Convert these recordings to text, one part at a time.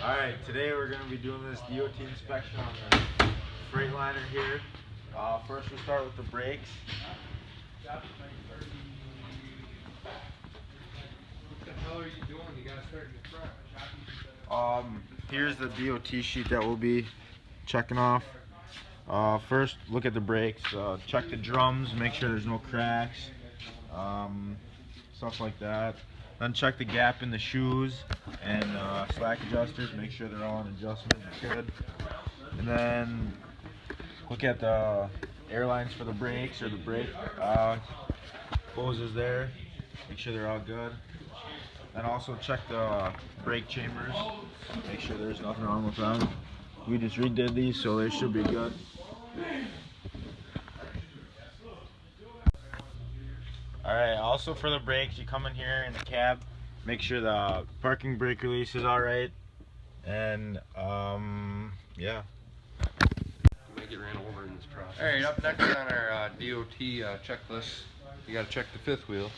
Alright, today we're going to be doing this DOT inspection on the Freightliner here. First we'll start with the brakes. What the hell are you doing? You gotta start in the front. Here's the DOT sheet that we'll be checking off. First, look at the brakes. Check the drums, make sure there's no cracks, stuff like that. Then check the gap in the shoes and slack adjusters, make sure they're all in adjustment good. And then look at the airlines for the brakes or the brake hoses there, make sure they're all good. Then also check the brake chambers, make sure there's nothing wrong with them. We just redid these, so they should be good. Alright, also for the brakes, you come in here in the cab, make sure the parking brake release is alright, and yeah. You might get ran over in this process. Alright, up next on our DOT checklist, you gotta check the fifth wheel.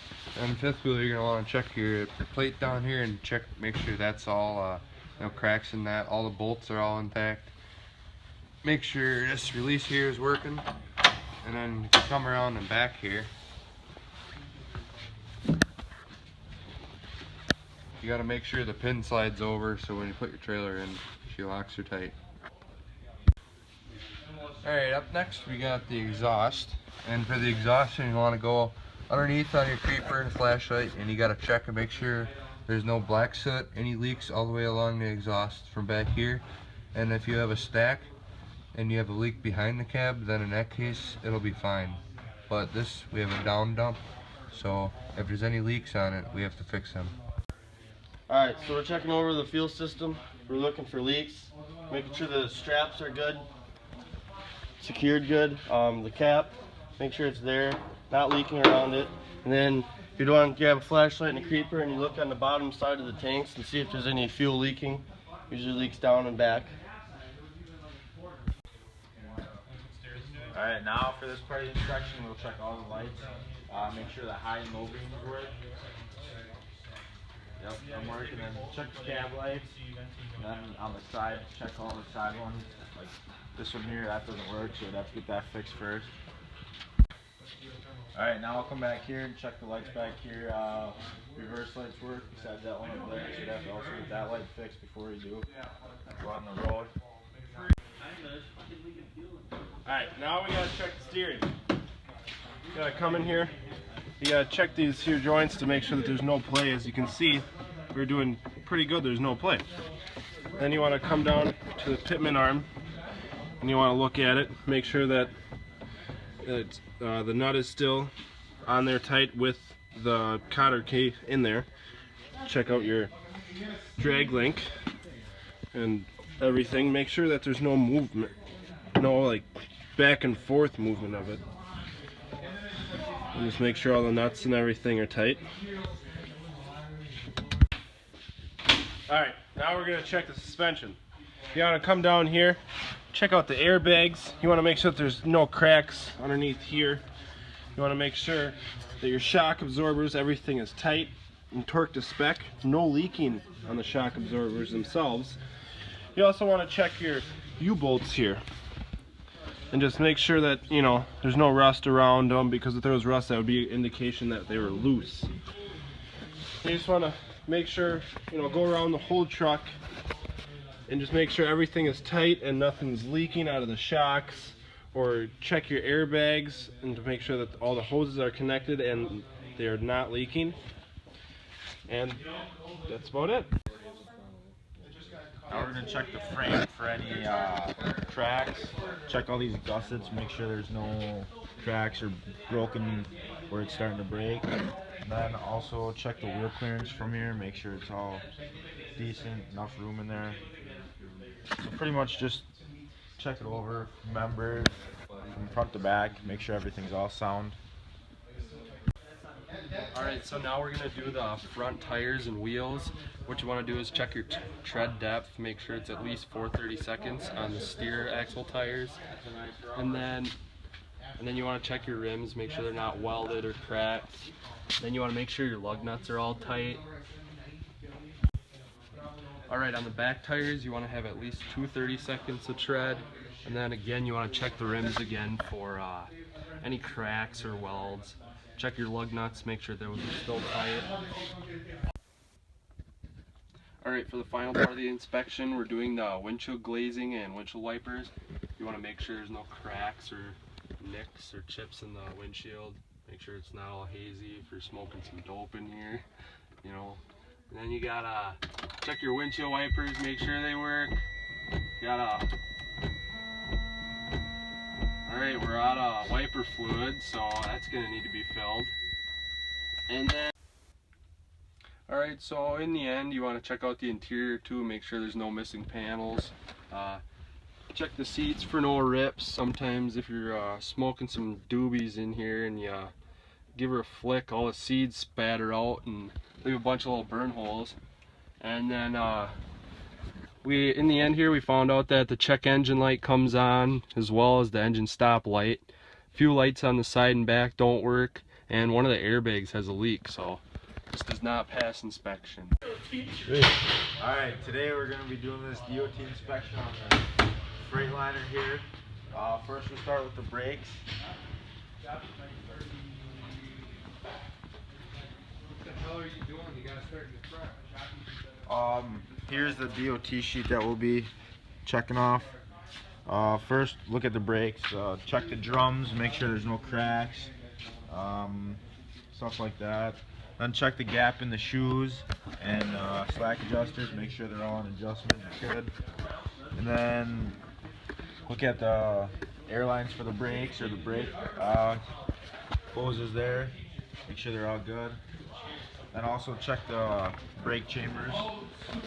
And the fifth wheel, you're gonna wanna check your plate down here and check, make sure that's all, no cracks in that, all the bolts are all intact. Make sure this release here is working, and then if you come around and back here, you gotta make sure the pin slides over so when you put your trailer in, she locks her tight. Alright, up next we got the exhaust. And for the exhaust, you want to go underneath on your creeper and flashlight, and you gotta check and make sure there's no black soot, any leaks all the way along the exhaust from back here. And if you have a stack and you have a leak behind the cab, then in that case it'll be fine. But this, we have a down dump, so if there's any leaks on it, we have to fix them. Alright, so we're checking over the fuel system. We're looking for leaks, making sure the straps are good, secured good. The cap, make sure it's there, not leaking around it. And then you'd want to grab a flashlight and a creeper and you look on the bottom side of the tanks and see if there's any fuel leaking. Usually leaks down and back. Alright, now for this part of the inspection, we'll check all the lights, make sure the high and low beams work. Yep, I'm working. And then check the cab lights. And then on the side, check all the side ones. Like this one here, that doesn't work, so we'd have to get that fixed first. Alright, now I'll come back here and check the lights back here. Reverse lights work besides that one over there, so you'd have to also get that light fixed before you do go out on the road. Alright, now we gotta check the steering. You gotta come in here. You gotta check these here joints to make sure that there's no play. As you can see, we're doing pretty good, there's no play. Then you wanna come down to the pitman arm and you wanna look at it, make sure that the nut is still on there tight with the cotter key in there. Check out your drag link and everything. Make sure that there's no movement, no like back and forth movement of it. And just make sure all the nuts and everything are tight. Alright, now we're going to check the suspension. You want to come down here, check out the airbags. You want to make sure that there's no cracks underneath here. You want to make sure that your shock absorbers, everything is tight and torqued to spec. No leaking on the shock absorbers themselves. You also want to check your U-bolts here. And just make sure that, you know, there's no rust around them, because if there was rust, that would be an indication that they were loose. You just want to make sure, you know, go around the whole truck and just make sure everything is tight and nothing's leaking out of the shocks, or check your airbags and to make sure that all the hoses are connected and they're not leaking. And that's about it. Now we're going to check the frame for any cracks. Check all these gussets, make sure there's no cracks or broken where it's starting to break. And then also check the wheel clearance from here, make sure it's all decent, enough room in there. So pretty much just check it over, remember, from front to back, make sure everything's all sound. Alright, so now we're going to do the front tires and wheels. What you want to do is check your tread depth, make sure it's at least 4/32 on the steer axle tires. And then you want to check your rims, make sure they're not welded or cracked. Then you want to make sure your lug nuts are all tight. Alright, on the back tires, you want to have at least 2 seconds of tread. And then again, you want to check the rims again for any cracks or welds. Check your lug nuts, make sure those are still tight. Alright, for the final part of the inspection, we're doing the windshield glazing and windshield wipers. You want to make sure there's no cracks or nicks or chips in the windshield. Make sure it's not all hazy if you're smoking some dope in here, you know. And then you gotta check your windshield wipers, make sure they work. Alright, we're out of wiper fluid, so that's gonna need to be filled. And then alright, so in the end, you want to check out the interior too, make sure there's no missing panels. Check the seats for no rips. Sometimes if you're smoking some doobies in here and you give her a flick, all the seeds spatter out and leave a bunch of little burn holes. And then in the end here, we found out that the check engine light comes on as well as the engine stop light. A few lights on the side and back don't work, and one of the airbags has a leak, so this does not pass inspection. Alright, today we're going to be doing this DOT inspection on the Freightliner here. First we'll start with the brakes. What the hell are you doing? You gotta start in the front. Here's the DOT sheet that we'll be checking off. First, look at the brakes. Check the drums, make sure there's no cracks, stuff like that. Then check the gap in the shoes and slack adjusters, make sure they're all in adjustment and good. And then look at the airlines for the brakes or the brake hoses there, make sure they're all good. And also check the brake chambers,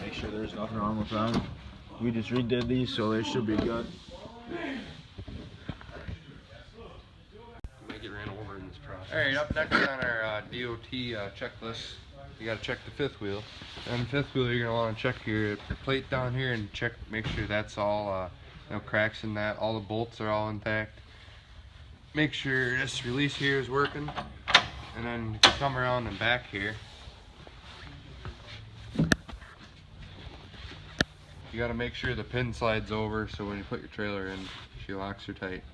make sure there's nothing wrong with them. We just redid these, so they should be good. Might get ran over in this process. Alright, up next on our DOT checklist, you gotta check the fifth wheel. And the fifth wheel, you're gonna want to check your plate down here and check, make sure that's all, no cracks in that. All the bolts are all intact. Make sure this release here is working. And then if you come around and back here, you gotta make sure the pin slides over so when you put your trailer in, she locks her tight.